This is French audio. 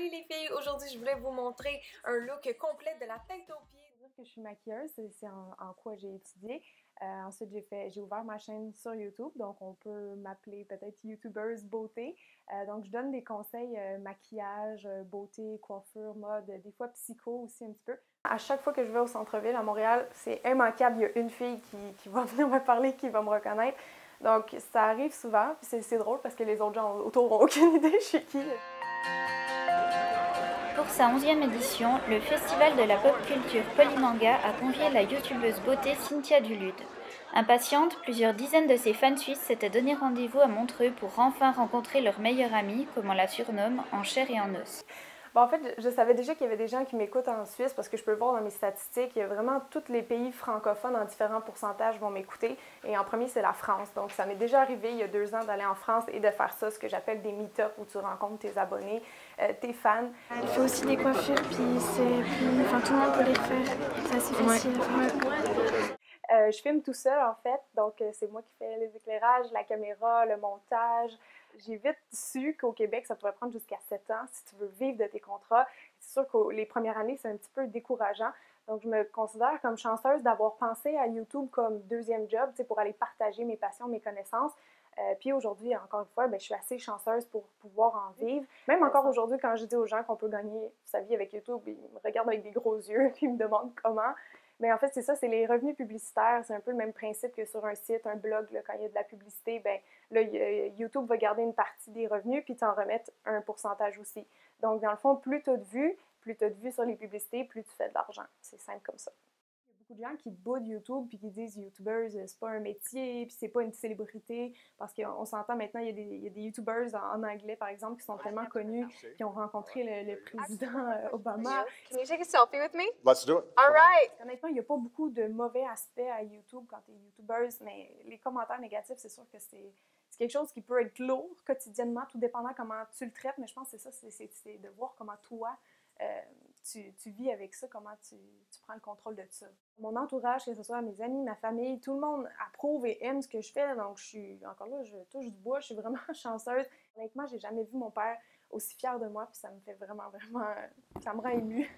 Salut les filles! Aujourd'hui, je voulais vous montrer un look complet de la tête aux pieds. Dire que je suis maquilleuse, c'est en quoi j'ai étudié. Ensuite, j'ai ouvert ma chaîne sur YouTube, donc on peut m'appeler peut-être YouTubeuse beauté. Donc, je donne des conseils maquillage, beauté, coiffure, mode, des fois psycho aussi un petit peu. À chaque fois que je vais au centre-ville à Montréal, c'est immanquable, il y a une fille qui va venir me parler, qui va me reconnaître. Donc, ça arrive souvent, puis c'est drôle parce que les autres gens autour n'ont aucune idée je suis qui. Pour sa 11e édition, le Festival de la pop culture Polymanga a convié la youtubeuse beauté Cynthia Dulude. Impatiente, plusieurs dizaines de ses fans suisses s'étaient donné rendez-vous à Montreux pour enfin rencontrer leur meilleure amie, comme on la surnomme, en chair et en os. Bon, en fait, je savais déjà qu'il y avait des gens qui m'écoutent en Suisse parce que je peux le voir dans mes statistiques. Il y a vraiment tous les pays francophones en différents pourcentages vont m'écouter. Et en premier, c'est la France. Donc, ça m'est déjà arrivé il y a 2 ans d'aller en France et de faire ça, ce que j'appelle des meet-up où tu rencontres tes abonnés, tes fans. Elle fait aussi des coiffures, puis enfin, tout le monde peut les faire. C'est assez facile à faire. Je filme tout seul, en fait. Donc, c'est moi qui fais les éclairages, la caméra, le montage. J'ai vite su qu'au Québec, ça pourrait prendre jusqu'à 7 ans si tu veux vivre de tes contrats. C'est sûr que les premières années, c'est un petit peu décourageant. Donc, je me considère comme chanceuse d'avoir pensé à YouTube comme deuxième job, pour aller partager mes passions, mes connaissances. Puis aujourd'hui, encore une fois, je suis assez chanceuse pour pouvoir en vivre. Même encore aujourd'hui, quand je dis aux gens qu'on peut gagner sa vie avec YouTube, ils me regardent avec des gros yeux puis ils me demandent comment. Mais en fait, c'est ça, c'est les revenus publicitaires. C'est un peu le même principe que sur un site, un blog, là, quand il y a de la publicité, là, YouTube va garder une partie des revenus puis t'en remettre un pourcentage aussi. Donc, dans le fond, plus tu as de vues sur les publicités, plus tu fais de l'argent. C'est simple comme ça. Il y a beaucoup de gens qui boudent YouTube puis qui disent YouTubers, c'est pas un métier, puis c'est pas une célébrité. Parce qu'on s'entend maintenant, il y a des YouTubers en anglais, par exemple, qui sont tellement connus, qui ont rencontré le président Obama. Can you take a selfie with me? Let's do it. All right! Honnêtement, il n'y a pas beaucoup de mauvais aspects à YouTube quand tu es YouTubeuse, mais les commentaires négatifs, c'est sûr que c'est quelque chose qui peut être lourd quotidiennement, tout dépendant comment tu le traites, mais je pense que c'est ça, c'est de voir comment toi, tu vis avec ça, comment tu prends le contrôle de ça. Mon entourage, que ce soit mes amis, ma famille, tout le monde approuve et aime ce que je fais, donc je suis, encore là, je touche du bois, je suis vraiment chanceuse. Honnêtement, j'ai jamais vu mon père aussi fier de moi, puis ça me fait vraiment, vraiment, ça me rend émue.